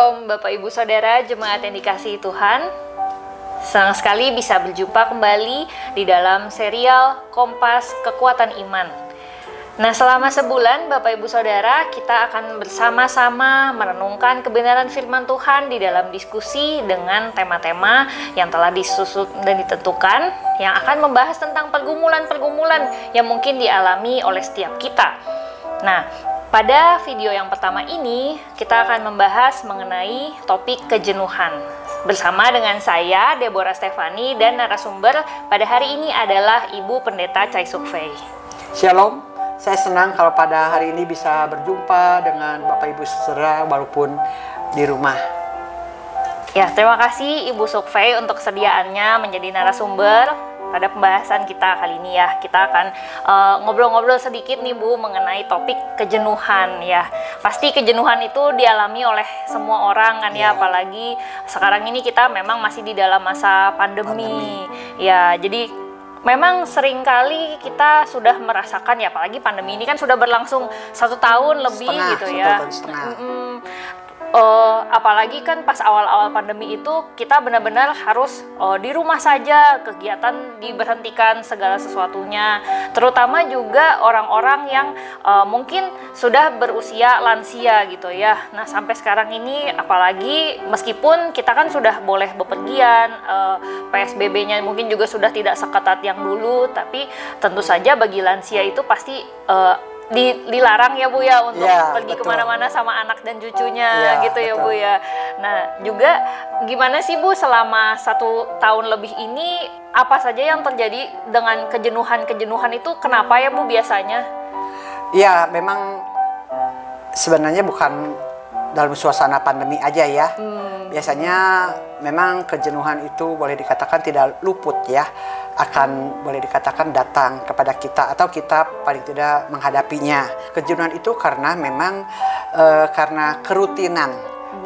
Shalom Bapak Ibu Saudara Jemaat yang dikasihi Tuhan. Senang sekali bisa berjumpa kembali di dalam serial Kompas Kekuatan Iman. Nah, selama sebulan Bapak Ibu Saudara, kita akan bersama-sama merenungkan kebenaran firman Tuhan di dalam diskusi dengan tema-tema yang telah disusun dan ditentukan, yang akan membahas tentang pergumulan-pergumulan yang mungkin dialami oleh setiap kita. Nah, pada video yang pertama ini, kita akan membahas mengenai topik kejenuhan. Bersama dengan saya, Deborah Stefani, dan narasumber pada hari ini adalah Ibu Pendeta Chai Suk Fei. Shalom, saya senang kalau pada hari ini bisa berjumpa dengan Bapak Ibu Saudara walaupun di rumah. Ya, terima kasih Ibu Suk Fei untuk kesediaannya menjadi narasumber pada pembahasan kita kali ini ya. Kita akan ngobrol-ngobrol sedikit nih Bu mengenai topik kejenuhan ya. Pasti kejenuhan itu dialami oleh semua orang kan ya, apalagi sekarang ini kita memang masih di dalam masa pandemi. Ya, jadi memang seringkali kita sudah merasakan ya, apalagi pandemi ini kan sudah berlangsung 1 tahun lebih gitu ya. Apalagi kan pas awal-awal pandemi itu kita benar-benar harus di rumah saja, kegiatan diberhentikan segala sesuatunya, terutama juga orang-orang yang mungkin sudah berusia lansia gitu ya. Nah, sampai sekarang ini apalagi meskipun kita kan sudah boleh bepergian, PSBB-nya mungkin juga sudah tidak seketat yang dulu, tapi tentu saja bagi lansia itu pasti dilarang ya Bu ya untuk pergi kemana-mana sama anak dan cucunya gitu ya Bu ya. Nah, juga gimana sih Bu selama 1 tahun lebih ini, apa saja yang terjadi dengan kejenuhan itu, kenapa ya Bu biasanya? Ya, memang sebenarnya bukan dalam suasana pandemi aja ya. Biasanya memang kejenuhan itu boleh dikatakan tidak luput ya, akan boleh dikatakan datang kepada kita atau kita paling tidak menghadapinya. Kejenuhan itu karena memang karena kerutinan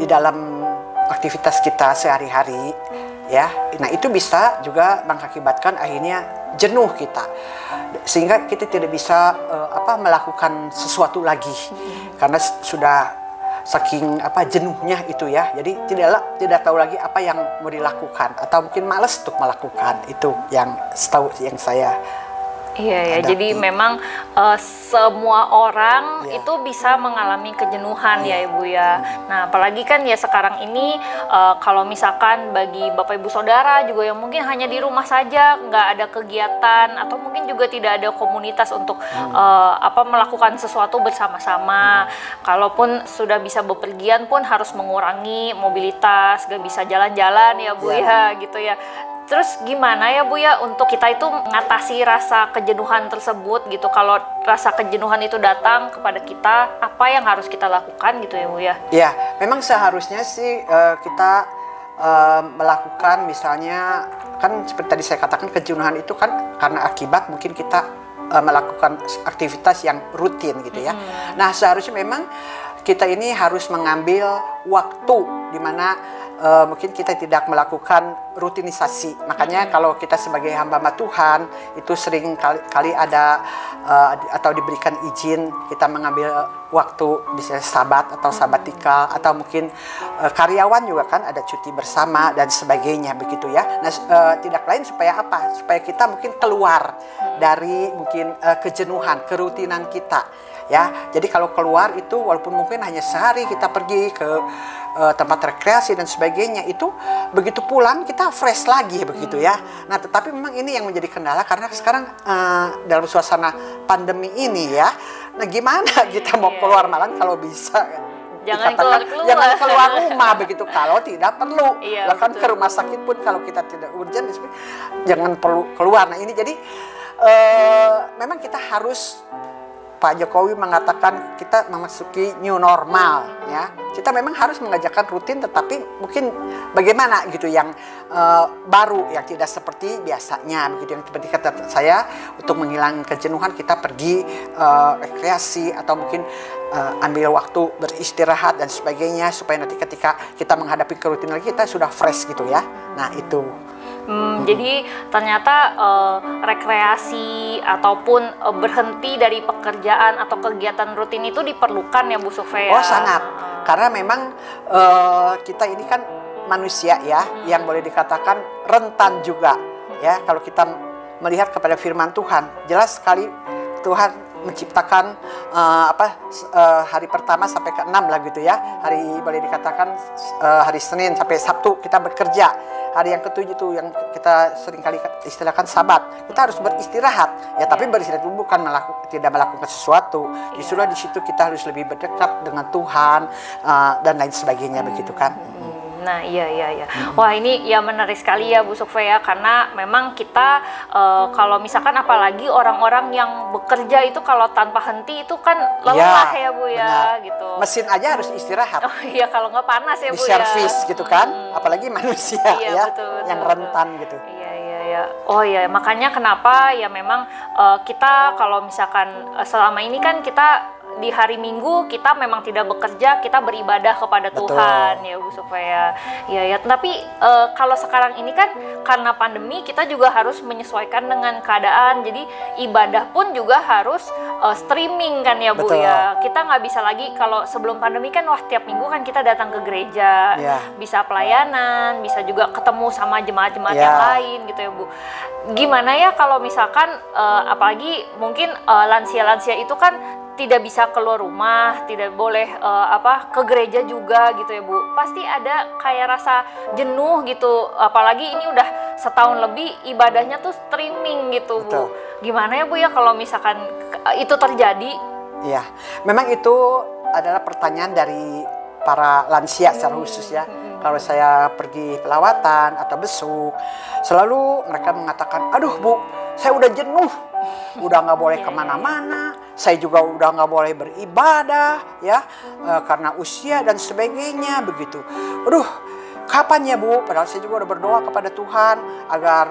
di dalam aktivitas kita sehari-hari ya. Nah, itu bisa juga mengakibatkan akhirnya jenuh kita, sehingga kita tidak bisa melakukan sesuatu lagi karena sudah saking jenuhnya itu ya. Jadi tidak tahu lagi apa yang mau dilakukan atau mungkin malas untuk melakukan. Itu yang setahu yang saya Iya ya, jadi memang semua orang itu bisa mengalami kejenuhan ya Ibu ya. Nah, apalagi kan ya sekarang ini kalau misalkan bagi Bapak Ibu Saudara juga yang mungkin hanya di rumah saja, nggak ada kegiatan atau mungkin juga tidak ada komunitas untuk melakukan sesuatu bersama-sama. Kalaupun sudah bisa bepergian pun harus mengurangi mobilitas, nggak bisa jalan-jalan ya Bu ya gitu ya. Terus gimana ya Bu ya untuk kita itu mengatasi rasa kejenuhan tersebut gitu? Kalau rasa kejenuhan itu datang kepada kita, apa yang harus kita lakukan gitu ya Bu ya? Ya, memang seharusnya sih kita melakukan, misalnya kan seperti tadi saya katakan, kejenuhan itu kan karena akibat mungkin kita melakukan aktivitas yang rutin gitu ya. Nah, seharusnya memang kita ini harus mengambil waktu di mana mungkin kita tidak melakukan rutinisasi. Makanya kalau kita sebagai hamba Tuhan itu sering kali ada atau diberikan izin kita mengambil waktu, bisa sabat atau sabatikal, atau mungkin karyawan juga kan ada cuti bersama dan sebagainya begitu ya. Nah, tidak lain supaya apa? Supaya kita mungkin keluar dari mungkin kejenuhan, kerutinan kita. Ya, jadi kalau keluar itu walaupun mungkin hanya sehari kita pergi ke tempat rekreasi dan sebagainya, itu begitu pulang kita fresh lagi begitu ya. Nah, tetapi memang ini yang menjadi kendala karena sekarang dalam suasana pandemi ini ya. Nah, gimana kita mau keluar malam kalau bisa? Jangan keluar rumah begitu kalau tidak perlu. Bahkan ke rumah sakit pun kalau kita tidak urgent jangan perlu keluar. Nah, ini jadi memang kita harus, Pak Jokowi mengatakan kita memasuki new normal ya. Kita memang harus mengajarkan rutin, tetapi mungkin bagaimana gitu yang baru, yang tidak seperti biasanya begitu. Yang seperti kata saya, untuk menghilangkan kejenuhan kita pergi rekreasi atau mungkin ambil waktu beristirahat dan sebagainya, supaya nanti ketika kita menghadapi kerutinan lagi kita sudah fresh gitu ya. Nah, itu. Jadi ternyata rekreasi ataupun berhenti dari pekerjaan atau kegiatan rutin itu diperlukan ya Bu Suk Fei. Oh, sangat. karena memang kita ini kan manusia ya, yang boleh dikatakan rentan juga ya. Kalau kita melihat kepada firman Tuhan, jelas sekali Tuhan menciptakan hari pertama sampai ke-6 lah gitu ya. Hari boleh dikatakan hari Senin sampai Sabtu kita bekerja. Hari yang ke-7 itu yang kita seringkali istilahkan Sabat. Kita harus beristirahat. Ya, tapi beristirahat itu bukan tidak melakukan sesuatu. Justru di situ kita harus lebih berdekat dengan Tuhan dan lain sebagainya begitu kan. Nah, iya. Wah, ini ya menarik sekali ya Bu Sukve ya, karena memang kita kalau misalkan apalagi orang-orang yang bekerja itu kalau tanpa henti itu kan lelah ya Bu ya, gitu. Mesin aja harus istirahat. Oh iya, kalau nggak panas ya Bu ya. Di servis gitu kan, apalagi manusia ya, betul, yang rentan gitu. Iya. Oh iya, makanya kenapa ya memang kita kalau misalkan selama ini kan kita di hari Minggu kita memang tidak bekerja, kita beribadah kepada Tuhan ya Bu supaya ya. Tapi kalau sekarang ini kan karena pandemi kita juga harus menyesuaikan dengan keadaan, jadi ibadah pun juga harus streaming kan ya Bu ya. Kita nggak bisa lagi kalau sebelum pandemi kan tiap minggu kan kita datang ke gereja, bisa pelayanan, bisa juga ketemu sama jemaat-jemaat yang lain gitu ya Bu. Gimana ya kalau misalkan apalagi mungkin lansia-lansia itu kan tidak bisa keluar rumah, tidak boleh ke gereja juga gitu ya Bu. Pasti ada kayak rasa jenuh gitu, apalagi ini udah setahun lebih ibadahnya tuh streaming gitu Bu. Gimana ya Bu ya kalau misalkan itu terjadi? Iya, memang itu adalah pertanyaan dari para lansia secara khusus ya. Kalau saya pergi pelawatan atau besuk, selalu mereka mengatakan, aduh Bu, saya udah jenuh, udah nggak boleh kemana-mana, saya juga udah nggak boleh beribadah ya, karena usia dan sebagainya begitu. Aduh, kapan ya Bu? Padahal saya juga udah berdoa kepada Tuhan agar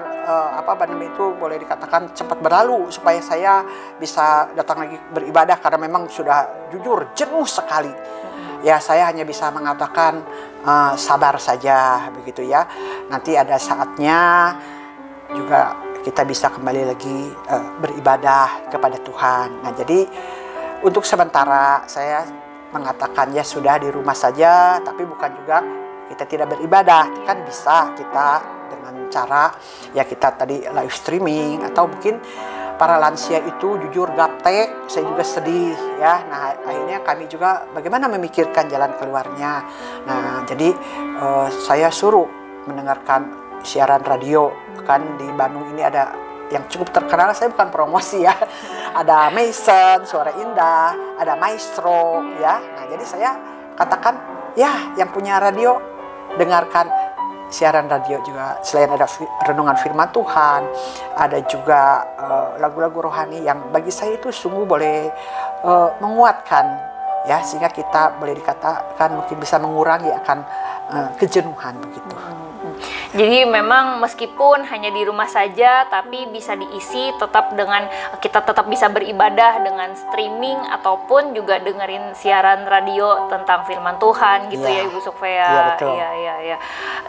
pandemi itu boleh dikatakan cepat berlalu supaya saya bisa datang lagi beribadah, karena memang sudah jujur jenuh sekali. Ya, saya hanya bisa mengatakan sabar saja begitu ya. Nanti ada saatnya juga kita bisa kembali lagi beribadah kepada Tuhan. Nah, jadi untuk sementara saya mengatakan ya sudah di rumah saja, tapi bukan juga kita tidak beribadah. Kan bisa kita dengan cara ya kita tadi live streaming, atau mungkin para lansia itu jujur gaptek, saya juga sedih ya. Nah, akhirnya kami juga bagaimana memikirkan jalan keluarnya. Nah, jadi saya suruh mendengarkan siaran radio. Kan di Bandung ini ada yang cukup terkenal, saya bukan promosi ya. Ada Mason, Suara Indah, ada Maestro ya. Nah, jadi saya katakan ya yang punya radio dengarkan siaran radio juga. Selain ada renungan firman Tuhan, ada juga lagu-lagu rohani yang bagi saya itu sungguh boleh menguatkan ya, sehingga kita boleh dikatakan mungkin bisa mengurangi akan kejenuhan begitu. Jadi memang meskipun hanya di rumah saja, tapi bisa diisi tetap dengan kita tetap bisa beribadah dengan streaming ataupun juga dengerin siaran radio tentang firman Tuhan gitu ya Ibu Sukve ya. Iya, betul. Iya.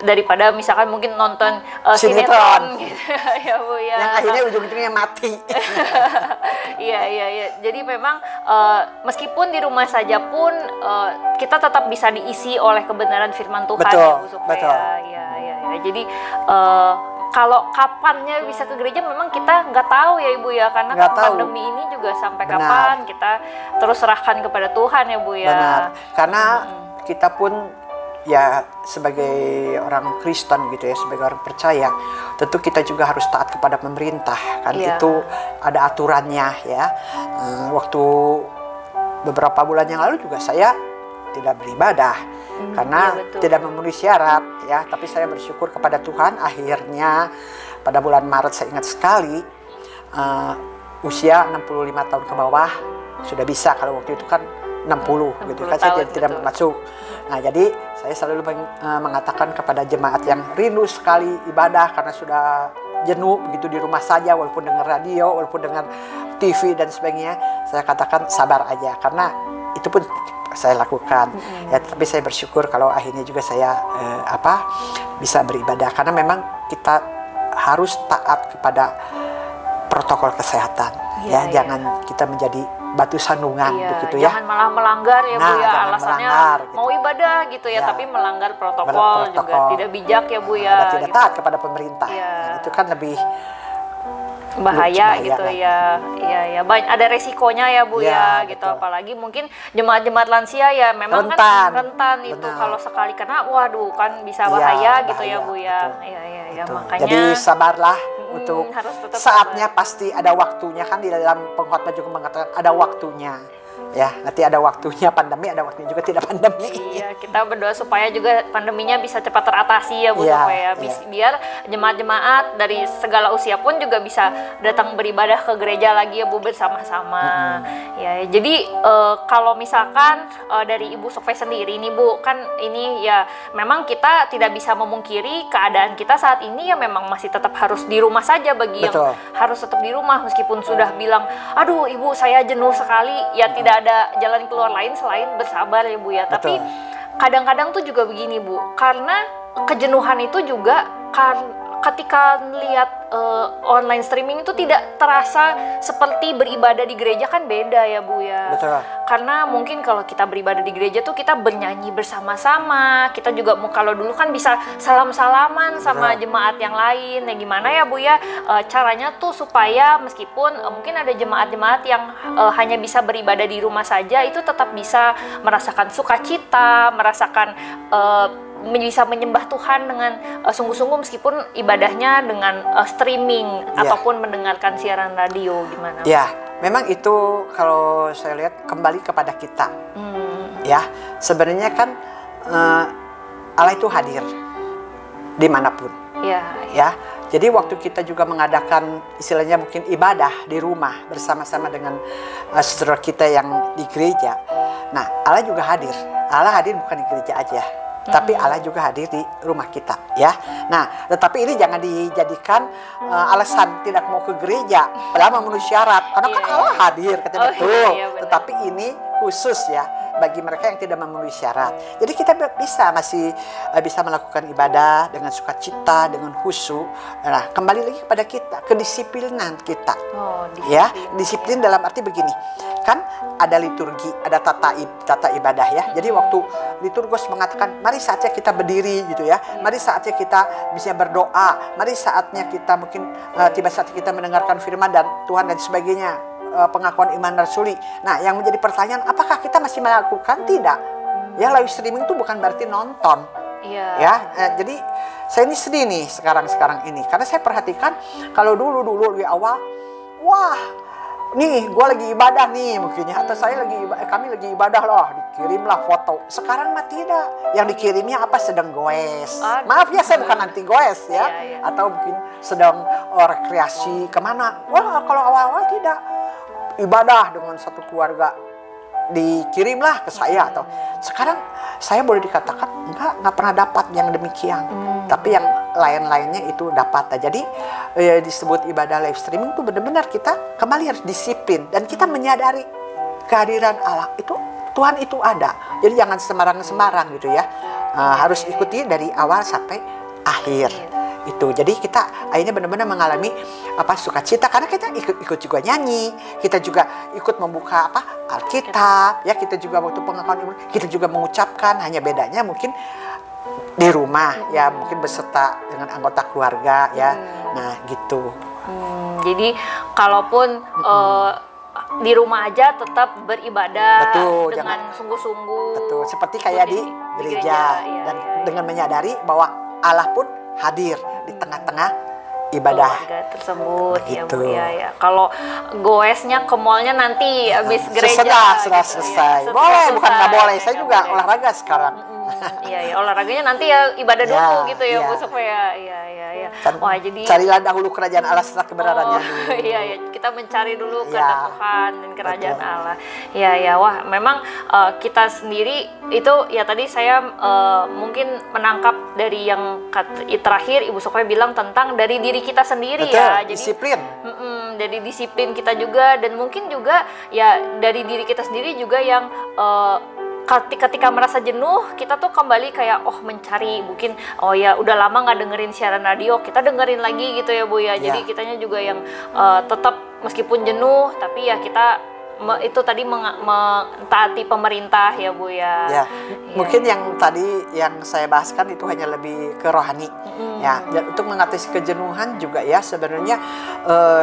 Daripada misalkan mungkin nonton sinetron gitu ya Bu ya. Yang akhirnya ujung-ujungnya mati. Iya. Jadi memang meskipun di rumah saja pun kita tetap bisa diisi oleh kebenaran firman Tuhan ya Bu Sukve ya. Jadi kalau kapannya bisa ke gereja memang kita nggak tahu ya Ibu ya, karena pandemi ini juga sampai kapan kita terus serahkan kepada Tuhan ya Bu ya. Benar, karena kita pun ya sebagai orang Kristen gitu ya, sebagai orang percaya, tentu kita juga harus taat kepada pemerintah kan. Itu ada aturannya ya. Waktu beberapa bulan yang lalu juga saya tidak beribadah karena tidak memenuhi syarat ya, tapi saya bersyukur kepada Tuhan akhirnya pada bulan Maret saya ingat sekali usia 65 tahun ke bawah sudah bisa, kalau waktu itu kan 60 gitu kan, saya tidak masuk. Nah, jadi saya selalu mengatakan kepada jemaat yang rindu sekali ibadah karena sudah jenuh begitu di rumah saja, walaupun dengar radio, walaupun dengar TV dan sebagainya, saya katakan sabar aja, karena itu pun saya lakukan ya. Tapi saya bersyukur kalau akhirnya juga saya bisa beribadah, karena memang kita harus taat kepada protokol kesehatan ya. Jangan kita menjadi batu sandungan Iya, begitu ya. jangan malah melanggar ya Bu Nah, ya, jangan alasannya melanggar, gitu. mau ibadah gitu ya, Ya. tapi melanggar protokol juga tidak bijak ya Bu ya. Dan tidak gitu. taat kepada pemerintah. Iya. Nah, itu kan lebih bahaya bahaya gitu kan. ya. Iya ya, banyak ada resikonya ya Bu Ya, ya gitu. betul. Apalagi mungkin jemaat-jemaat lansia ya memang Rentan. kan rentan itu Benar. kalau sekali kena waduh kan bisa Iya, bahaya gitu ya bahaya, Bu ya. betul. Iya iya ya, Betul. makanya Jadi sabarlah untuk harus tetap saatnya pasti ada waktunya kan di dalam pengkhotbah juga mengatakan ada waktunya. Ya, nanti ada waktunya pandemi, ada waktunya juga tidak pandemi. Iya, kita berdoa supaya juga pandeminya bisa cepat teratasi ya Bu, Iya, supaya biar jemaat-jemaat dari segala usia pun juga bisa datang beribadah ke gereja lagi ya Bu bersama-sama. Ya, jadi kalau misalkan dari Ibu Sofie sendiri nih Bu, kan ini ya memang kita tidak bisa memungkiri keadaan kita saat ini ya memang masih tetap harus di rumah saja bagi Betul. yang harus tetap di rumah meskipun sudah bilang, aduh Ibu saya jenuh sekali, ya tidak ada jalan keluar lain selain bersabar ya Bu ya. Tapi Betul. kadang-kadang tuh juga begini Bu, karena kejenuhan itu juga ketika lihat online streaming itu tidak terasa seperti beribadah di gereja kan beda ya Bu ya. Betul. Karena mungkin kalau kita beribadah di gereja tuh kita bernyanyi bersama-sama, kita juga kalau dulu kan bisa salam-salaman sama jemaat yang lain. Ya gimana ya Bu ya, caranya tuh supaya meskipun mungkin ada jemaat-jemaat yang hanya bisa beribadah di rumah saja, itu tetap bisa merasakan sukacita, merasakan bisa menyembah Tuhan dengan sungguh-sungguh meskipun ibadahnya dengan streaming ataupun mendengarkan siaran radio gimana? Ya, memang itu kalau saya lihat kembali kepada kita. Ya, sebenarnya kan Allah itu hadir dimanapun. Ya, Ya, jadi waktu kita juga mengadakan istilahnya mungkin ibadah di rumah bersama-sama dengan saudara kita yang di gereja. Nah, Allah juga hadir. Allah hadir bukan di gereja aja. Tapi Allah juga hadir di rumah kita, ya. Nah, tetapi ini jangan dijadikan alasan tidak mau ke gereja, padahal memenuhi syarat. Karena kan Allah hadir, katanya betul. Iya, benar. Tetapi ini khusus ya bagi mereka yang tidak memenuhi syarat. Jadi kita masih bisa melakukan ibadah dengan sukacita, dengan khusyuk. Nah, kembali lagi kepada kita, kedisiplinan kita. disiplin. Ya, disiplin dalam arti begini. Kan ada liturgi, ada tata ibadah ya. Jadi waktu liturgos mengatakan, mari saatnya kita berdiri gitu ya. Mari saatnya kita bisa berdoa. Mari saatnya kita mungkin tiba saat kita mendengarkan firman dan Tuhan dan sebagainya. Pengakuan iman rasuli. Nah, yang menjadi pertanyaan, apakah kita masih melakukan? Tidak. Ya, live streaming itu bukan berarti nonton. Iya. Ya, jadi saya ini sedih nih sekarang ini. Karena saya perhatikan kalau dulu di awal, wah, nih gue lagi ibadah nih mungkinnya, atau kami lagi ibadah loh, dikirimlah foto. Sekarang mah tidak, yang dikirimnya apa, sedang goes. Maaf ya, saya bukan anti goes ya. Iya. Atau mungkin sedang rekreasi kemana. Wah, kalau awal-awal tidak, ibadah dengan satu keluarga dikirimlah ke saya. Atau sekarang saya boleh dikatakan nggak pernah dapat yang demikian. Tapi yang lain-lainnya itu dapat. Nah, jadi disebut ibadah live streaming itu benar-benar kita kembali harus disiplin dan kita menyadari kehadiran Allah itu, Tuhan itu ada. Jadi jangan sembarang-sembarang gitu ya. Harus ikuti dari awal sampai akhir. Itu. Jadi kita akhirnya benar-benar mengalami sukacita karena kita ikut juga nyanyi, kita juga ikut membuka Alkitab, ya, kita juga waktu pengakuan iman, kita juga mengucapkan, hanya bedanya mungkin di rumah ya, mungkin beserta dengan anggota keluarga ya. Nah, gitu. Jadi kalaupun di rumah aja tetap beribadah. Betul, dengan sungguh-sungguh. Betul, seperti kayak di gereja dan dengan menyadari bahwa Allah pun hadir di tengah-tengah ibadah tersebut. Gitu. Ya. Kalau goesnya ke mallnya nanti habis gereja. Setelah selesai. Boleh, bukan nggak boleh. Saya juga olahraga sekarang. Iya, olahraganya nanti ya ibadah dulu gitu ya, Bu supaya iya. Wah, jadi carilah dahulu kerajaan Allah setelah kebenarannya dulu. Iya, kita mencari dulu kehendak Tuhan dan kerajaan Allah. Iya, wah memang kita sendiri itu ya tadi saya mungkin menangkap dari yang terakhir Ibu Sofie bilang tentang dari diri kita sendiri. Betul, ya. Jadi disiplin. Dari disiplin kita juga dan mungkin juga ya dari diri kita sendiri juga yang ketika merasa jenuh, kita tuh kembali kayak mencari mungkin ya udah lama nggak dengerin siaran radio, kita dengerin lagi gitu ya Bu ya. Jadi kitanya juga yang tetap meskipun jenuh tapi ya kita itu tadi mentaati pemerintah ya Bu ya. Ya, mungkin yang tadi yang saya bahaskan itu hanya lebih ke rohani. Ya, dan untuk mengatasi kejenuhan juga ya sebenarnya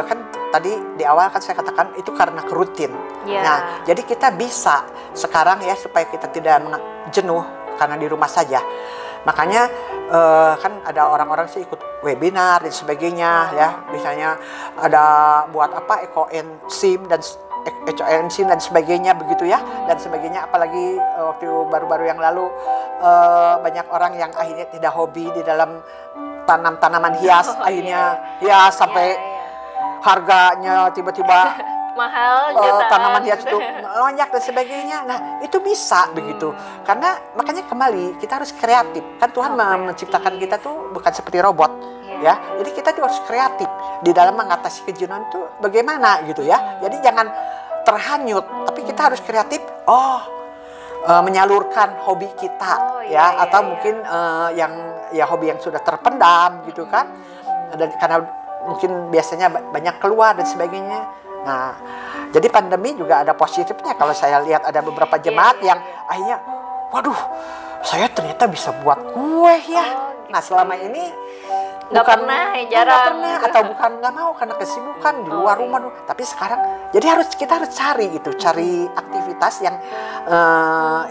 kan tadi di awal kan saya katakan itu karena kerutin. Nah, jadi kita bisa sekarang ya supaya kita tidak jenuh karena di rumah saja. Makanya kan ada orang-orang sih ikut webinar dan sebagainya ya. Misalnya ada buat apa ekoenzim dan sebagainya begitu ya, dan sebagainya. Apalagi waktu baru-baru yang lalu banyak orang yang akhirnya tidak hobi di dalam tanam tanaman hias, akhirnya ya sampai harganya tiba-tiba mahal, tanaman hias itu melonjak dan sebagainya. Nah itu bisa begitu, karena makanya kembali kita harus kreatif. Kan Tuhan menciptakan kita tuh bukan seperti robot ya, jadi kita tuh harus kreatif di dalam mengatasi kejenuhan itu bagaimana gitu ya. Jadi jangan terhanyut, tapi kita harus kreatif. Menyalurkan hobi kita atau mungkin yang hobi yang sudah terpendam gitu kan, dan karena mungkin biasanya banyak keluar dan sebagainya. Nah, jadi pandemi juga ada positifnya. Kalau saya lihat ada beberapa jemaat yang akhirnya, waduh, saya ternyata bisa buat kue ya. Nah, selama ini nggak pernah, jarang gitu. Atau bukan nggak mau karena kesibukan di luar rumah. Tapi sekarang, jadi kita harus cari aktivitas yang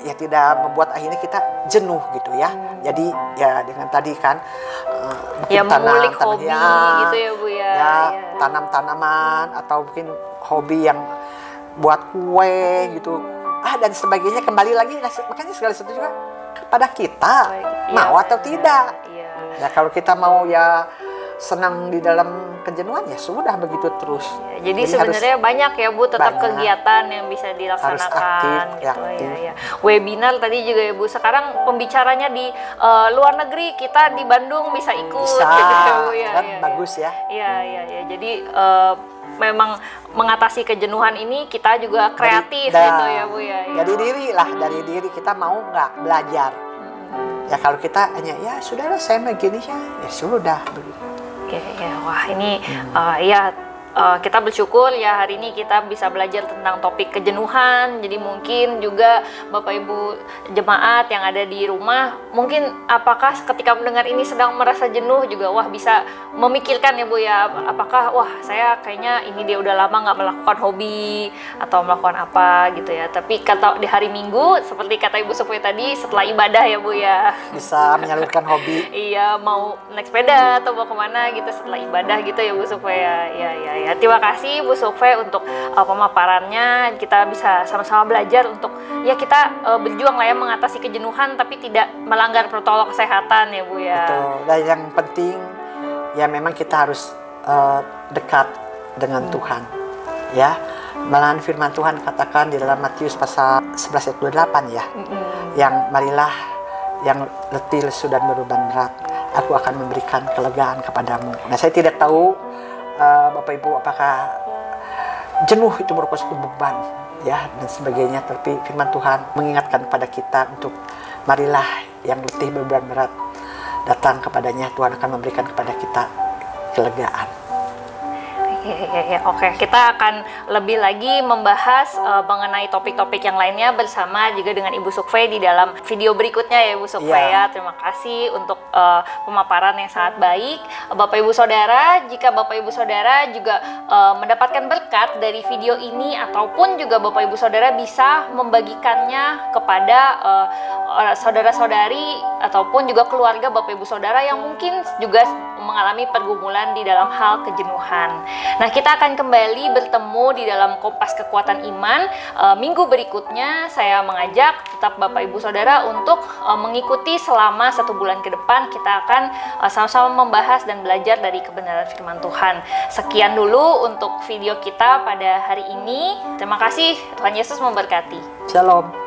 ya tidak membuat akhirnya kita jenuh gitu ya. Jadi ya dengan tadi kan ya mengulik hobi gitu ya Bu ya. Tanam-tanaman atau mungkin hobi yang buat kue gitu dan sebagainya. Kembali lagi makanya segala sesuatu juga kepada kita mau atau tidak. Ya kalau kita mau ya senang di dalam kejenuhan ya sudah begitu terus. Jadi sebenarnya banyak ya Bu tetap kegiatan yang bisa dilaksanakan harus aktif. Ya. Webinar tadi juga ya Bu. Sekarang pembicaranya di luar negeri, kita di Bandung bisa ikut bisa, gitu ya Bu ya. Kan bagus ya. Iya. Jadi memang mengatasi kejenuhan ini kita juga kreatif gitu ya Bu ya. Dari diri kita mau nggak belajar. Ya kalau kita hanya ya sudahlah saya begini ya sudah begitu. Oke, wah ini kita bersyukur ya hari ini kita bisa belajar tentang topik kejenuhan. Jadi mungkin juga Bapak Ibu jemaat yang ada di rumah, mungkin apakah ketika mendengar ini sedang merasa jenuh juga, wah bisa memikirkan ya Bu ya, apakah wah saya kayaknya ini dia udah lama nggak melakukan hobi atau melakukan apa gitu ya. Tapi kata di hari Minggu seperti kata Ibu Sofia tadi, setelah ibadah ya Bu ya, bisa menyalurkan hobi. Iya, mau naik sepeda atau mau kemana gitu setelah ibadah gitu ya Bu Sofia. Ya, terima kasih Bu Sofia untuk pemaparannya. Kita bisa sama-sama belajar untuk ya kita berjuang lah ya mengatasi kejenuhan tapi tidak melanggar protokol kesehatan ya Bu ya. Betul. Dan yang penting ya memang kita harus dekat dengan Tuhan ya. Malahan firman Tuhan katakan di dalam Matius pasal 11 ayat 28 ya. Yang marilah yang letih, lesu dan beban berat, aku akan memberikan kelegaan kepadamu. Nah, saya tidak tahu Bapak Ibu apakah jenuh itu merupakan suatu beban ya dan sebagainya, tapi firman Tuhan mengingatkan kepada kita untuk marilah yang letih beban berat datang kepadanya, Tuhan akan memberikan kepada kita kelegaan. Oke, kita akan lebih lagi membahas mengenai topik-topik yang lainnya bersama juga dengan Ibu Sukve di dalam video berikutnya ya Ibu Sukve ya. Terima kasih untuk pemaparan yang sangat baik. Bapak Ibu Saudara, jika Bapak Ibu Saudara juga mendapatkan berkat dari video ini ataupun juga Bapak Ibu Saudara bisa membagikannya kepada saudara-saudari ataupun juga keluarga Bapak Ibu Saudara yang mungkin juga mengalami pergumulan di dalam hal kejenuhan. Nah, kita akan kembali bertemu di dalam Kompas Kekuatan Iman minggu berikutnya. Saya mengajak tetap Bapak Ibu Saudara untuk mengikuti selama 1 bulan ke depan. Kita akan sama-sama membahas dan belajar dari kebenaran firman Tuhan. Sekian dulu untuk video kita pada hari ini. Terima kasih, Tuhan Yesus memberkati. Shalom.